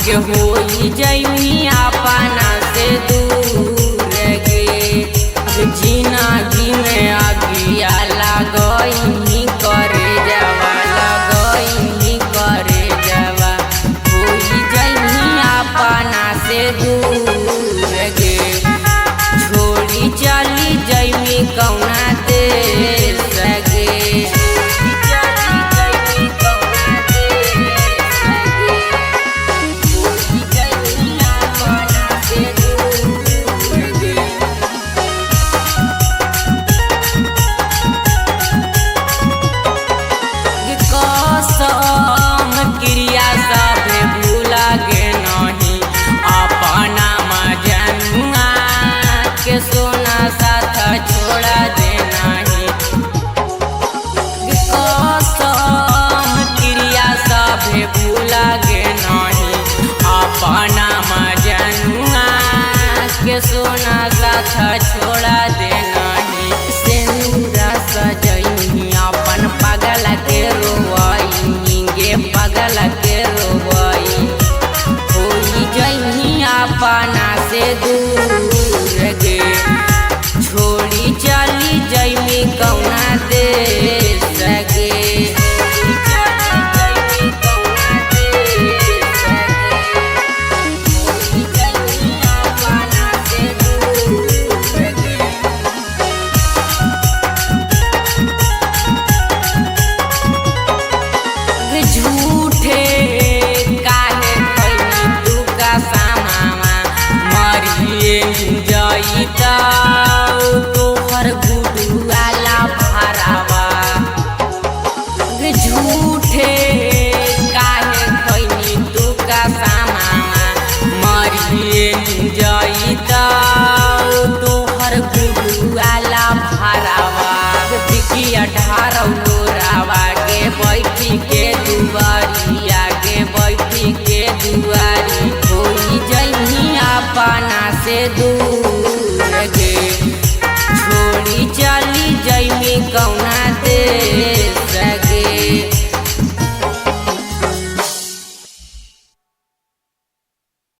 आगे होई जइमी अपना से दूर गे। जीना गिने अगिया लगई करे जावा लगई करे जावा होई जइमी अपना से दूर गे। छोड़ी चली जइमी कौना देश गे। क्रिया सब भूला गे नहीं अपना मजनुआ के सोना साथ छोड़ा दे नहीं। कसम क्रिया सब भूला गे नहीं अपना मजनुआ के सोना साथ छोड़ा दे नहीं। सिंदूरा सजई अपन पगल के रोवई गे पगल के रोवई होई जइमी अपना से दूर गे। छोड़ी चली जइमी कौना दे